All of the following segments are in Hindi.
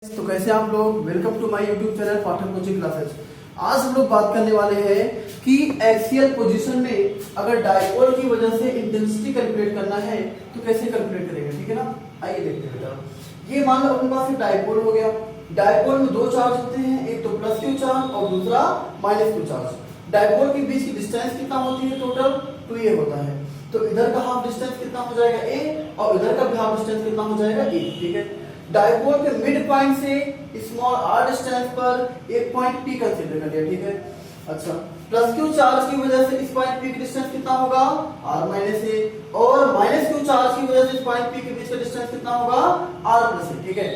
तो कैसे आप लोग, welcome to my YouTube channel Pathak coaching classes. आज हम लोग बात करने वाले हैं कि एक्सियल पोजीशन में अगर डायपोल की वजह से इंटेंसिटी कैलकुलेट करना है तो कैसे कैलकुलेट करेंगे। ठीक है ना, आइए देखते हैं बेटा। ये मान लो अपने पास एक डायपोल हो गया। डायपोल में दो चार्ज होते हैं, एक तो प्लस क्यू चार्ज और दूसरा माइनस क्यू चार्ज। डायपोल के बीच की डिस्टेंस कितना होती है टोटल, तो ये होता है। तो इधर का हाफ डिस्टेंस कितना हो जाएगा ए और इधर का भी हाफ डिस्टेंस कितना हो जाएगा ए। ठीक है, डायपोल के मिड पॉइंट से स्मॉल आर डिस्टेंस पर एक पॉइंट पी कंसीडर कर लिया। ठीक है, अच्छा प्लस क्यू चार्ज की वजह से इस पॉइंट पी का डिस्टेंस कितना होगा आर माइनस ए, और माइनस क्यू चार्ज की वजह से इस पॉइंट पी के बीच का डिस्टेंस कितना होगा आर प्लस ए। ठीक है,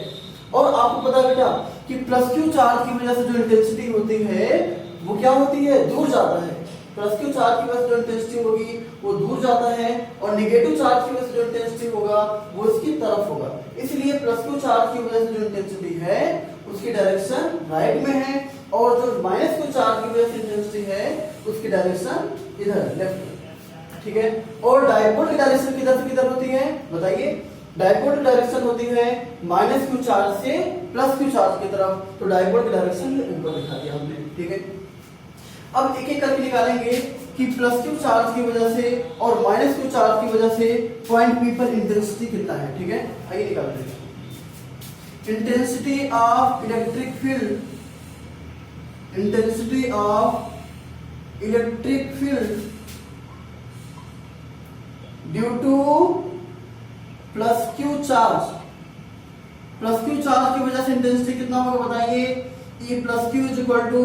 और आपको पता बेटा कि प्लस क्यू चार्ज की वजह से जो इंटेंसिटी होती है वो क्या होती है, दूर जाता है। प्लस क्यू चार्ज की वजह से जो इंटेंसिटी होगी वो दूर जाता है, और नेगेटिव चार्ज की वजह से जो इंटेंसिटी होगा वो इसकी तरफ होगा। इसलिए प्लस क्यू चार्ज की वजह से जो इंटेंसिटी है उसकी डायरेक्शन राइट में है, और जो माइनस क्यू चार्ज की वजह से इंटेंसिटी है उसकी डायरेक्शन इधर लेफ्ट में। ठीक है, और डायपोल की डायरेक्शन किधर से किधर होती है बताइए। डायपोल की डायरेक्शन होती है माइनस क्यू चार्ज से प्लस क्यू चार्ज की तरफ, तो डायपोल की डायरेक्शन ऊपर दिखा दिया हमने। ठीक है, अब एक एक करके निकालेंगे कि प्लस क्यू चार्ज की वजह से और माइनस क्यू चार्ज की वजह से पॉइंट पी पर इंटेंसिटी कितना है। ठीक है, आइए निकालते हैं। Intensity of electric field, intensity of electric field due to plus Q charge. Plus Q charge की वजह से इंटेंसिटी कितना होगा बताइए। E plus Q is equal to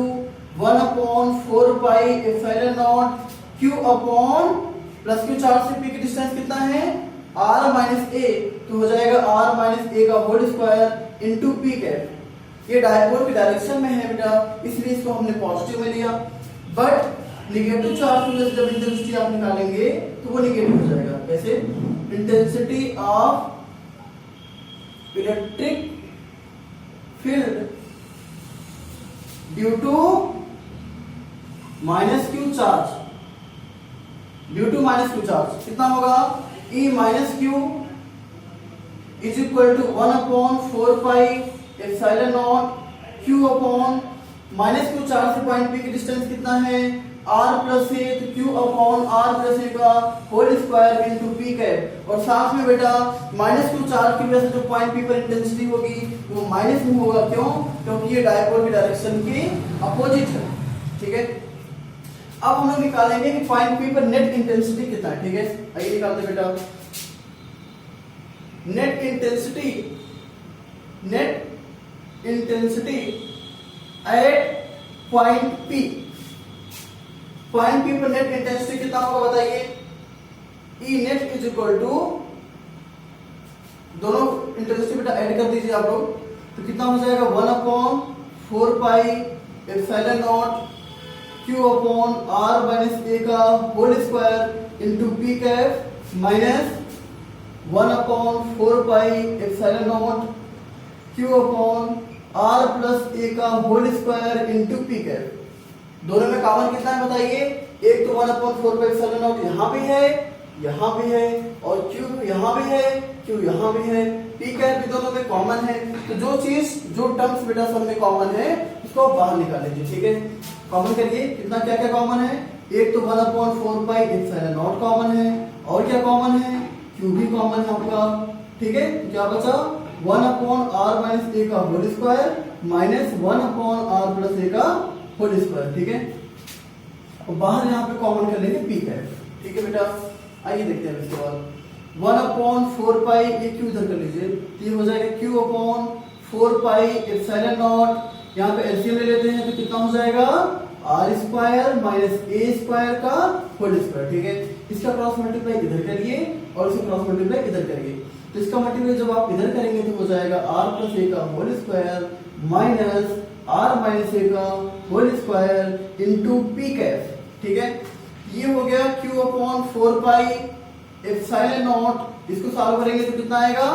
1/4 pi epsilon naught Q upon plus Q charge से P की डिस्टेंस कितना है R माइनस ए, तो हो जाएगा R माइनस ए का whole square into P cap. ये डायपोल की डायरेक्शन में है बेटा, इसलिए इसको हमने पॉजिटिव में लिया। बट निगेटिव चार्ज की वजह से जब इंटेंसिटी आप निकालेंगे तो वो निगेटिव हो जाएगा। कैसे, intensity of electric field due to minus Q charge, due to minus Q charge कितना होगा E minus Q is equal to 1/4 pi epsilon naught Q upon minus Q charge से पॉइंट P की डिस्टेंस कितना है R प्लस ए, तो Q upon R plus a का whole square into P cap. और साथ में बेटा माइनस क्यू चार्ज की वजह से जो पॉइंट P पर इंटेंसिटी होगी वो माइनस में होगा। क्यों, क्योंकि ये डायपोल की डायरेक्शन के अपोजिट है। ठीक है, अब हम लोग निकालेंगे कि पॉइंट P पर नेट इंटेंसिटी कितना है। ठीक है, आइए निकालते बेटा। Net intensity, net intensity at point P, point P पर नेट इंटेंसिटी कितना होगा बताइए। E net is equal to, दोनों इंटेंसिटी बेटा ऐड कर दीजिए आप लोग, तो कितना हो जाएगा 1/4 pi epsilon naught Q upon R minus ए का whole square into P cap minus 1/4 pi epsilon naught Q upon R plus a का whole square into P cap. दोनों में कॉमन कितना है बताइए। एक तो 1/4 पाई एप्सिलॉन नॉट यहाँ भी है, यहाँ भी है, और Q यहाँ भी है, Q यहाँ भी है, पी कैप भी दोनों में कॉमन है। तो जो चीज, जो टर्म्स बेटा सब में कॉमन है उसको बाहर निकाल लीजिए। ठीक है, कॉमन करिए कितना, क्या क्या कॉमन है। एक तो 1/4 पाई एप्सिलॉन नॉट कॉमन है, और क्या कॉमन है, Q भी कॉमन है आपका। ठीक है, क्या बचा 1/R माइनस ए का whole square minus 1/R plus a का होल स्क्वायर। ठीक है, और बाहर यहाँ पे कॉमन कर लेंगे पी कैप। ठीक है बेटा, आइए देखते हैं इसके बाद 1/4 पाई, ये Q इधर कर लीजिए, ये हो जाएगा Q upon 4 pi epsilon not. यहाँ पे एलसीएम ले लेते हैं तो कितना हो जाएगा R square minus a square का होल स्क्वायर। ठीक है, इसका क्रॉस मल्टीप्लाई इधर करिए और इसका क्रॉस मल्टीप्लाई इधर करिए, तो इसका मल्टीप्लाई जब आप इधर करेंगे तो हो जाएगा R प्लस ए का whole square minus R minus ए का whole square into P cap. ठीक है, ये हो गया Q upon 4 pi epsilon naught. इसको सॉल्व करेंगे तो कितना आएगा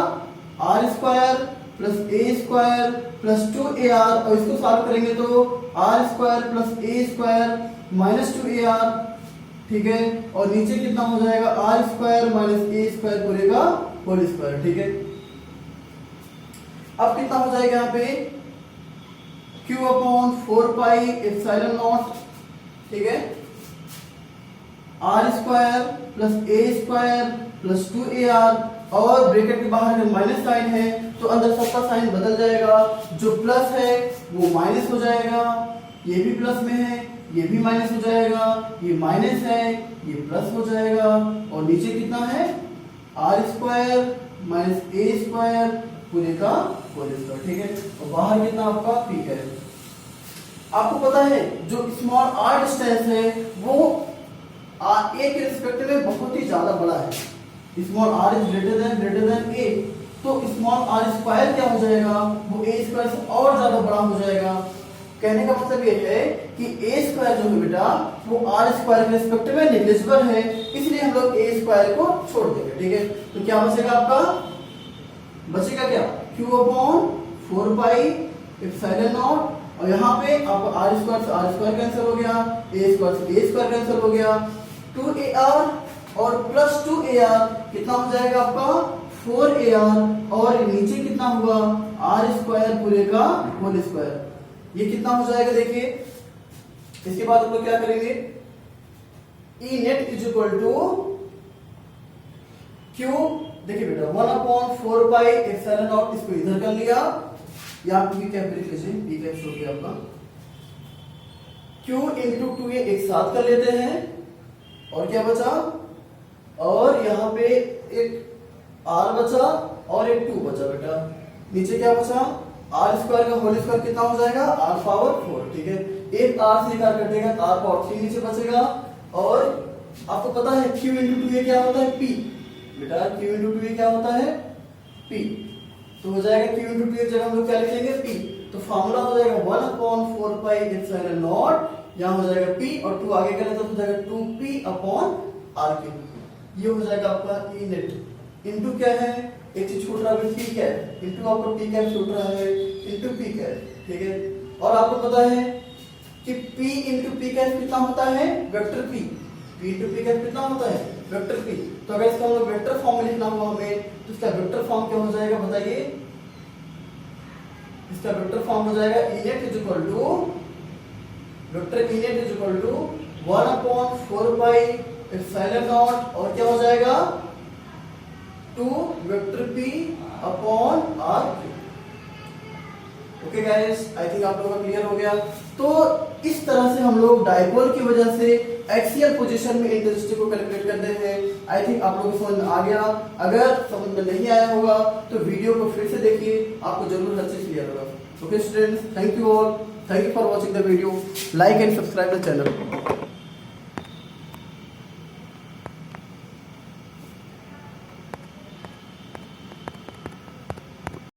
R square plus a square plus 2AR, और इसको सॉल्व करेंगे तो R square plus a square minus 2AR। ठीक है, और नीचे कितना हो जाएगा R square minus a square पूरे का होल स्क्वायर। ठीक है, अब कितना हो जाएगा यहाँ पे q upon 4 pi epsilon not, ठीक है, r square plus a square plus 2ar, और ब्रैकेट के बाहर में माइनस साइन है तो अंदर सबका साइन बदल जाएगा, जो प्लस है वो माइनस हो जाएगा, ये भी प्लस में है, ये भी माइनस हो जाएगा, ये माइनस है, ये प्लस हो जाएगा, और नीचे कितना है r square minus a square पूरे का होल स्क्वायर, ठीक है, और बाहर कितना आपका p है। आपको पता है जो स्मॉल r डिस्टेंस है वो a के रिस्पेक्ट में बहुत ही ज्यादा बड़ा है, small r is greater than a, तो स्मॉल r स्क्वायर क्या हो जाएगा, वो a स्क्वायर से और ज्यादा बड़ा हो जाएगा। कहने का मतलब ये है कि a स्क्वायर जो है बेटा वो r स्क्वायर के रिस्पेक्ट में नेग्लिजिबल है, इसलिए हम लोग a स्क्वायर को छोड़ देंगे, ठीक है। तो क्या बचेगा आपका, बचेगा क्या q upon 4 pi epsilon naught, और यहाँ पे आपको r स्क्वायर से r स्क्वायर कैंसिल हो गया, a स्क्वायर से a स्क्वायर कैंसिल हो गया, 2ar और प्लस 2ar कितना हो जाएगा आपका 4ar, और नीचे कितना हुआ r स्क्वायर पूरे का होल स्क्वायर, ये कितना हो जाएगा देखिए। इसके बाद हम लोग क्या करेंगे, E net is equal to Q, देखिए बेटा 1 अपॉन 4 पाई एप्सिलॉन नॉट, इसको इधर कर लिया, या आप भी कैप लिख लीजिए, बी कैप हो गया आपका, q इंटू 2a एक साथ कर लेते हैं, और क्या बचा, और यहाँ पे एक r बचा और एक 2 बचा बेटा, नीचे क्या बचा r स्क्वायर का होल स्क्वायर कितना हो जाएगा r पावर 4, ठीक है, एक r से निकाल कर देगा r पावर 3 नीचे बचेगा, और आपको पता है q इंटू 2a क्या होता है p, बेटा q इंटू 2a क्या होता है p, तो हो जाएगा q इंटू 2a जगह हम लोग क्या लिखेंगे p, तो फार्मूला हो जाएगा 1 अपॉन 4 पाई एप्सिलॉन नॉट, यहाँ हो जाएगा p और 2 आगे करें तो हो जाएगा 2p अपॉन r क्यूब, ये हो जाएगा आपका ई नेट। इनटू क्या है, एक चीज छूट रहा है p क्या है, इनटू आपको p कैप छूट रहा है, इनटू p कैप, ठीक है, और आपको पता है कि p इनटू p कैप कितना होता है vector p, p into p cap कितना होता है वेक्टर p, तो अगर इसका हम लोग वेक्टर फॉर्म में लिखना हुआ हमें, तो इसका वेक्टर फॉर्म क्या हो जाएगा बताइए, इसका वेक्टर फॉर्म हो जाएगा E net is equal to, vector E net is equal to 1 upon 4 pi epsilon naught, और क्या हो जाएगा 2 vector p upon r। Okay guys, I think आप लोगों को क्लियर हो गया। तो इस तरह से हम लोग डायपोल की वजह से एक्सियल पोजीशन में इंटेंसिटी को कैलकुलेट करते हैं। आई थिंक आप लोगों को समझ में आ गया, अगर समझ में नहीं आया होगा तो वीडियो को फिर से देखिए, आपको जरूर अच्छे से क्लियर होगा। Okay students, thank you all, thank you for watching the video, like and subscribe the channel.